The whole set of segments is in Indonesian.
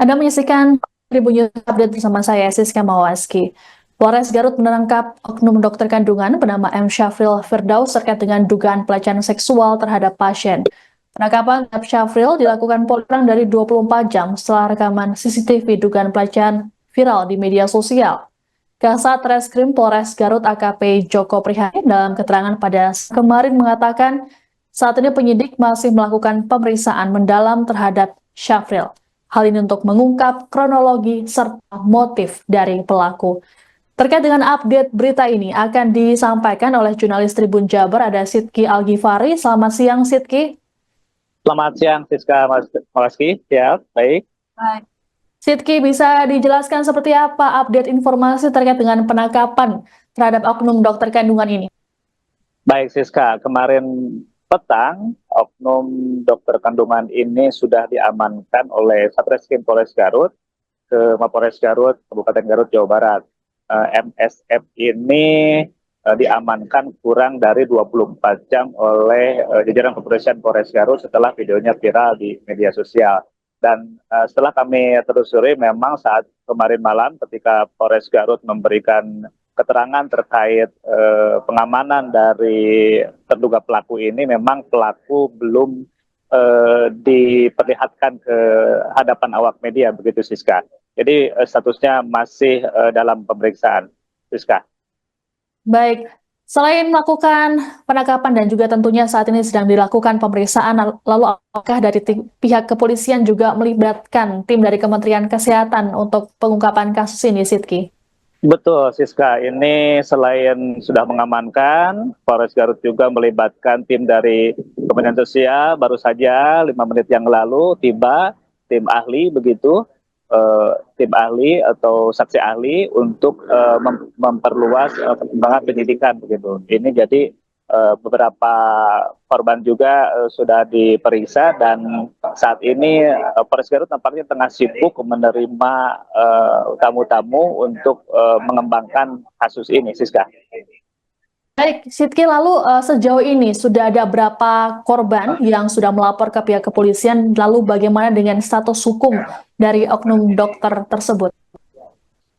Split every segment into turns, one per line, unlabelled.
Anda menyaksikan Tribun News Update bersama saya, Siska Mawaski. Polres Garut menangkap oknum dokter kandungan bernama M. Syafril Firdaus terkait dengan dugaan pelecehan seksual terhadap pasien. Penangkapan M. Syafril dilakukan kurang dari 24 jam setelah rekaman CCTV dugaan pelecehan viral di media sosial. Kasat Reskrim Polres Garut AKP Joko Prihatin dalam keterangan pada kemarin mengatakan saat ini penyidik masih melakukan pemeriksaan mendalam terhadap Syafril. Hal ini untuk mengungkap kronologi serta motif dari pelaku. Terkait dengan update berita ini akan disampaikan oleh jurnalis Tribun Jabar ada Sidki Algifari. Selamat siang Sidki.
Selamat siang Siska Mawaski. Ya, baik.
Baik. Sidki, bisa dijelaskan seperti apa update informasi terkait dengan penangkapan terhadap oknum dokter kandungan ini?
Baik Siska, kemarin petang oknum dokter kandungan ini sudah diamankan oleh Satreskrim Polres Garut ke Mapolres Garut, Kabupaten Garut, Jawa Barat. MSF ini diamankan kurang dari 24 jam oleh jajaran kepolisian Polres Garut setelah videonya viral di media sosial. Dan setelah kami telusuri, memang saat kemarin malam ketika Polres Garut memberikan keterangan terkait pengamanan dari terduga pelaku ini, memang pelaku belum diperlihatkan ke hadapan awak media, begitu Siska. Jadi statusnya masih dalam pemeriksaan, Siska.
Baik, selain melakukan penangkapan dan juga tentunya saat ini sedang dilakukan pemeriksaan, lalu apakah dari pihak kepolisian juga melibatkan tim dari Kementerian Kesehatan untuk pengungkapan kasus ini, Sidki?
Betul, Siska. Ini selain sudah mengamankan, Polres Garut juga melibatkan tim dari Kementerian Sosial. Baru saja 5 menit yang lalu tiba tim ahli, begitu, tim ahli atau saksi ahli untuk memperluas perkembangan penyidikan, begitu. Ini jadi beberapa korban juga sudah diperiksa, dan saat ini Polres Garut nampaknya tengah sibuk menerima tamu-tamu untuk mengembangkan kasus ini, Siska.
Baik, Sidki, lalu sejauh ini sudah ada berapa korban yang sudah melapor ke pihak kepolisian, lalu bagaimana dengan status hukum dari oknum dokter tersebut?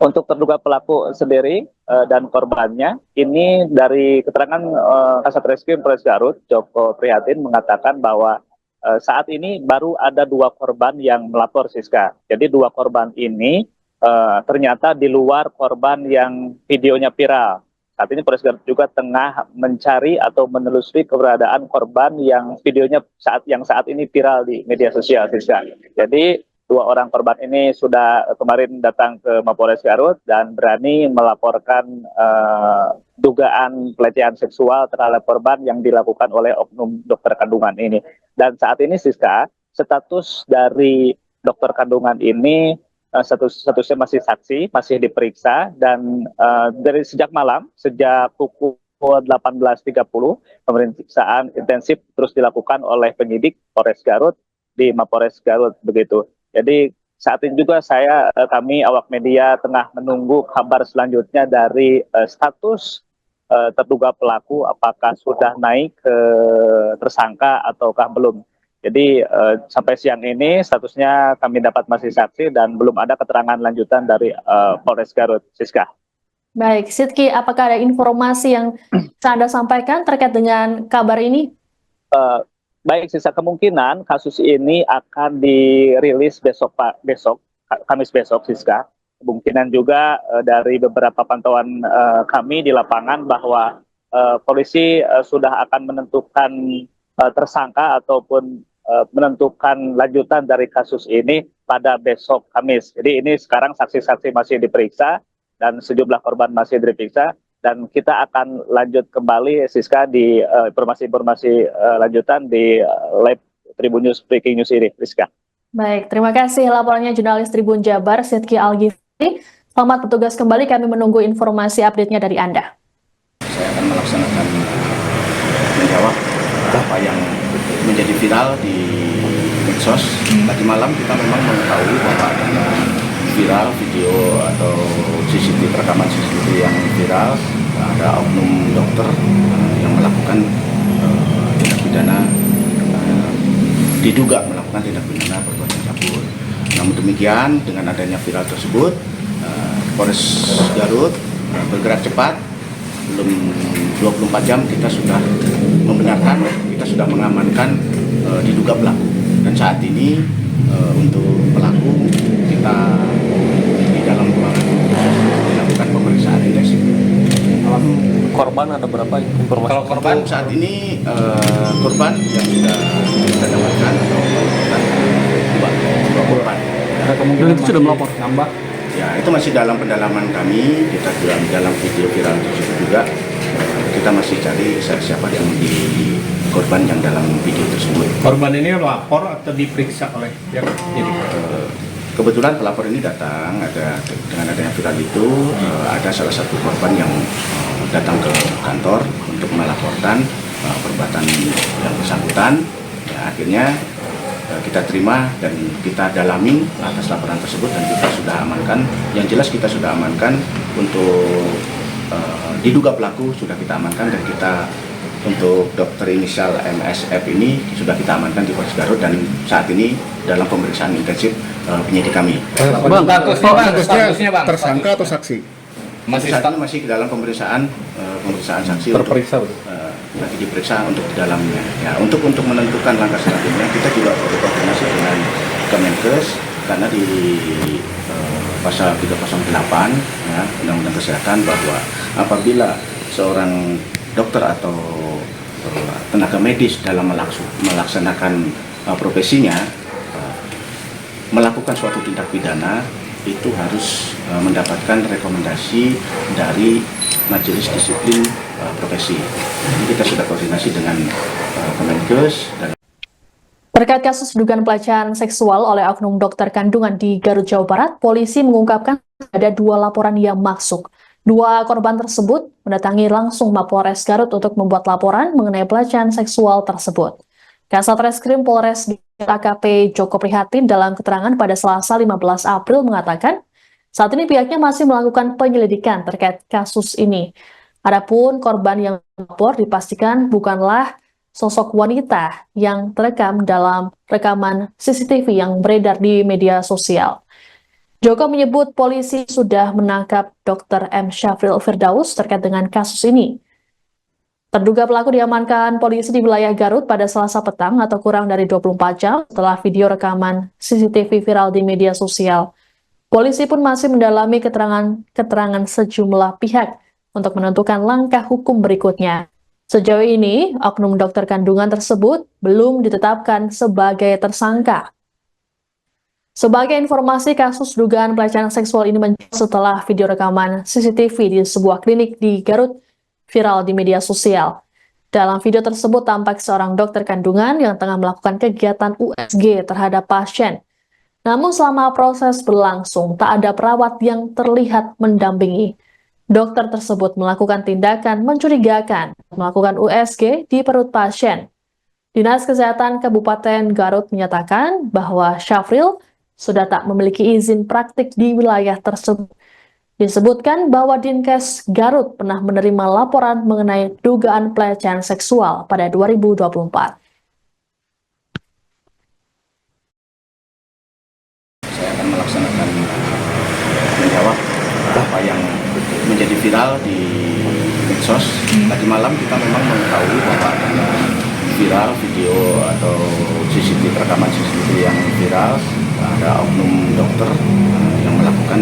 Untuk terduga pelaku sendiri dan korbannya, ini dari keterangan Kasat Reskrim Polres Garut, Joko Prihatin, mengatakan bahwa saat ini baru ada 2 korban yang melapor, Siska. Jadi 2 korban ini ternyata di luar korban yang videonya viral. Saat ini Polres Garut juga tengah mencari atau menelusuri keberadaan korban yang videonya saat ini viral di media sosial, Siska. Jadi 2 orang korban ini sudah kemarin datang ke Mapolres Garut dan berani melaporkan dugaan pelecehan seksual terhadap korban yang dilakukan oleh oknum dokter kandungan ini. Dan saat ini, Siska, status dari dokter kandungan ini statusnya masih saksi, masih diperiksa, dan dari sejak malam, sejak pukul 18.30, pemeriksaan intensif terus dilakukan oleh penyidik Polres Garut di Mapolres Garut, begitu. Jadi saat ini juga kami awak media tengah menunggu kabar selanjutnya dari status terduga pelaku, apakah sudah naik ke tersangka ataukah belum. Jadi sampai siang ini statusnya kami dapat masih saksi dan belum ada keterangan lanjutan dari Polres Garut, Siska.
Baik, Sidki, apakah ada informasi yang bisa Anda sampaikan terkait dengan kabar ini?
Baik, sisa kemungkinan kasus ini akan dirilis besok, Kamis besok, Siska. Kemungkinan juga dari beberapa pantauan kami di lapangan bahwa polisi sudah akan menentukan tersangka ataupun menentukan lanjutan dari kasus ini pada besok Kamis. Jadi ini sekarang saksi-saksi masih diperiksa dan sejumlah korban masih diperiksa. Dan kita akan lanjut kembali, Siska, di informasi-informasi lanjutan di live Tribun News Breaking News ini, Siska.
Baik, terima kasih laporannya jurnalis Tribun Jabar, Sidki Algifari. Selamat bertugas kembali, kami menunggu informasi update-nya dari Anda.
Saya akan melaksanakan menjawab apa yang menjadi viral di medsos. Tadi malam kita memang mengetahui bahwa ada viral video atau CCTV, rekaman CCTV yang viral, ada oknum dokter yang melakukan tindak pidana, diduga melakukan tindak pidana perbuatan cabul. Namun demikian, dengan adanya viral tersebut, Polres Garut bergerak cepat. Belum 24 jam kita sudah membenarkan, kita sudah mengamankan diduga pelaku. Dan saat ini untuk pelaku kita di dalam ruangan dilakukan pemeriksaan intensif.
Korban ada berapa informasi?
Kalau korban saat ini korban yang sudah kita dapatkan atau melakukan dua korban.
Ada kemungkinan itu sudah melapor nambah?
Ya, itu masih dalam pendalaman kami. Kita dalam video viral tersebut juga kita masih cari siapa yang di korban yang dalam video tersebut.
Korban ini lapor atau diperiksa oleh pihak penyidik?
Kebetulan pelapor ini datang, dengan adanya viral itu ada salah satu korban yang datang ke kantor untuk melaporkan perbuatan yang bersangkutan. Ya, akhirnya kita terima dan kita dalami atas laporan tersebut dan kita sudah amankan. Yang jelas kita sudah amankan untuk diduga pelaku sudah kita amankan, dan kita untuk dokter inisial MSF ini sudah kita amankan di Polres Garut dan saat ini dalam pemeriksaan intensif penyidik kami.
Bang,
Statusnya bang,
tersangka atau saksi?
Saat ini masih dalam pemeriksaan saksi
terperiksa.
lagi diperiksa untuk di dalamnya. Ya, untuk menentukan langkah selanjutnya kita juga berkoordinasi dengan Kemenkes karena di pasal 308 ya, Undang-Undang Kesehatan bahwa apabila seorang dokter atau tenaga medis dalam melaksanakan profesinya melakukan suatu tindak pidana itu harus mendapatkan rekomendasi dari Majelis Disiplin Profesi. Jadi kita sudah koordinasi dengan Kemenkes dan
Terkait kasus dugaan pelecehan seksual oleh oknum dokter kandungan di Garut, Jawa Barat, polisi mengungkapkan ada 2 laporan yang masuk. 2 korban tersebut mendatangi langsung Mapolres Garut untuk membuat laporan mengenai pelecehan seksual tersebut. Kasat Reskrim Polres AKP Joko Prihatin dalam keterangan pada Selasa 15 April mengatakan, saat ini pihaknya masih melakukan penyelidikan terkait kasus ini. Adapun korban yang melapor dipastikan bukanlah sosok wanita yang terekam dalam rekaman CCTV yang beredar di media sosial. Joko menyebut polisi sudah menangkap Dr. M. Syafril Firdaus terkait dengan kasus ini. Terduga pelaku diamankan polisi di wilayah Garut pada Selasa petang atau kurang dari 24 jam setelah video rekaman CCTV viral di media sosial. Polisi pun masih mendalami keterangan sejumlah pihak untuk menentukan langkah hukum berikutnya. Sejauh ini, oknum dokter kandungan tersebut belum ditetapkan sebagai tersangka. Sebagai informasi, kasus dugaan pelecehan seksual ini mencuat setelah video rekaman CCTV di sebuah klinik di Garut viral di media sosial. Dalam video tersebut tampak seorang dokter kandungan yang tengah melakukan kegiatan USG terhadap pasien. Namun selama proses berlangsung, tak ada perawat yang terlihat mendampingi. Dokter tersebut melakukan tindakan mencurigakan, melakukan USG di perut pasien. Dinas Kesehatan Kabupaten Garut menyatakan bahwa Syafril sudah tak memiliki izin praktik di wilayah tersebut. Disebutkan bahwa Dinkes Garut pernah menerima laporan mengenai dugaan pelecehan seksual pada 2024.
saya akan melaksanakan menjawab apa yang menjadi viral di medsos. Tadi malam kita memang mengetahui bahwa ada viral video atau CCTV, rekaman CCTV yang viral, ada oknum dokter yang melakukan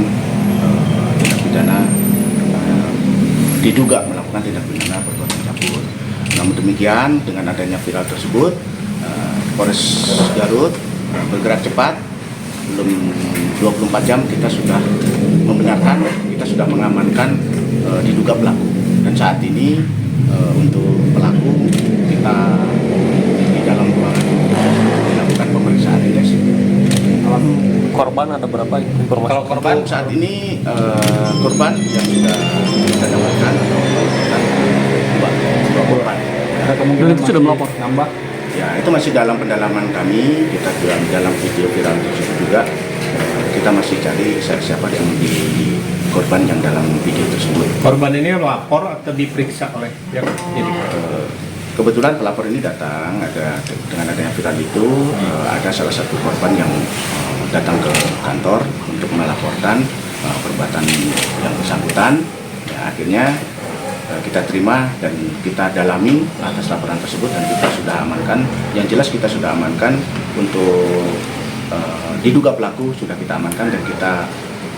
tindak pidana, diduga melakukan tindak pidana perbuatan cabul. Namun demikian, dengan adanya viral tersebut, Polres Garut bergerak cepat. Belum 24 jam kita sudah membenarkan, kita sudah mengamankan diduga pelaku. Dan saat ini untuk pelaku kita di dalam ruangan dilakukan pemeriksaan intensif.
Korban ada berapa informasi?
Kalau korban saat ini korban yang sudah kita dapatkan atau melakukan dua korban.
Ada kemungkinan itu sudah melapor nambah?
Ya, itu masih dalam pendalaman kami. Kita dalam video viral tersebut juga kita masih cari siapa yang di korban yang dalam video tersebut.
Korban ini lapor atau diperiksa oleh pihak penyidik?
kebetulan pelapor ini datang dengan adanya viral itu ada salah satu korban yang datang ke kantor untuk melaporkan perbuatan yang bersangkutan. Ya, akhirnya kita terima dan kita dalami atas laporan tersebut dan kita sudah amankan. Yang jelas kita sudah amankan untuk diduga pelaku sudah kita amankan, dan kita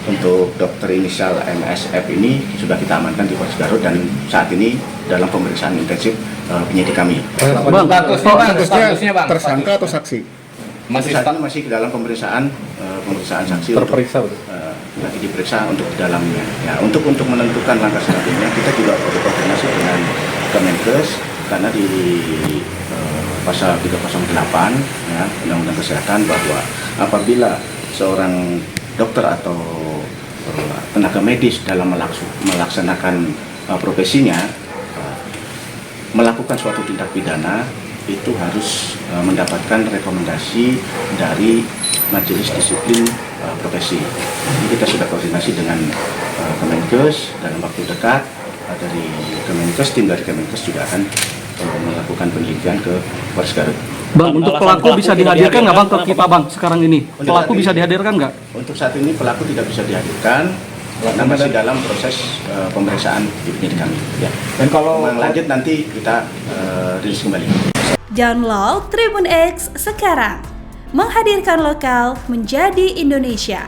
untuk dokter inisial MSF ini sudah kita amankan di Polres Garut dan saat ini dalam pemeriksaan intensif penyidik kami.
Bang,
Statusnya, Bang.
Tersangka atau saksi?
Saat ini masih dalam pemeriksaan saksi
terperiksa
untuk, lagi diperiksa untuk di dalamnya. Ya, untuk menentukan langkah selanjutnya kita juga berkoordinasi dengan Kemenkes karena di pasal 308 ya, Undang-Undang Kesehatan bahwa apabila seorang dokter atau tenaga medis dalam melaksanakan profesinya melakukan suatu tindak pidana itu harus mendapatkan rekomendasi dari Majelis Disiplin Profesi. Jadi kita sudah koordinasi dengan Kemenkes dalam waktu dekat. Dari Kemenkes, tim dari Kemenkes juga akan melakukan penelitian ke Polres Garut.
Bang, untuk pelaku bisa dihadirkan nggak Bang ke kita Bang sekarang ini? Pelaku bisa dihadirkan nggak?
Untuk saat ini pelaku tidak bisa dihadirkan karena masih dalam proses pemeriksaan di penyidik kami. Ya.
Dan kalau
lanjut nanti kita rilis kembali.
Download Tribun X sekarang, menghadirkan lokal menjadi Indonesia.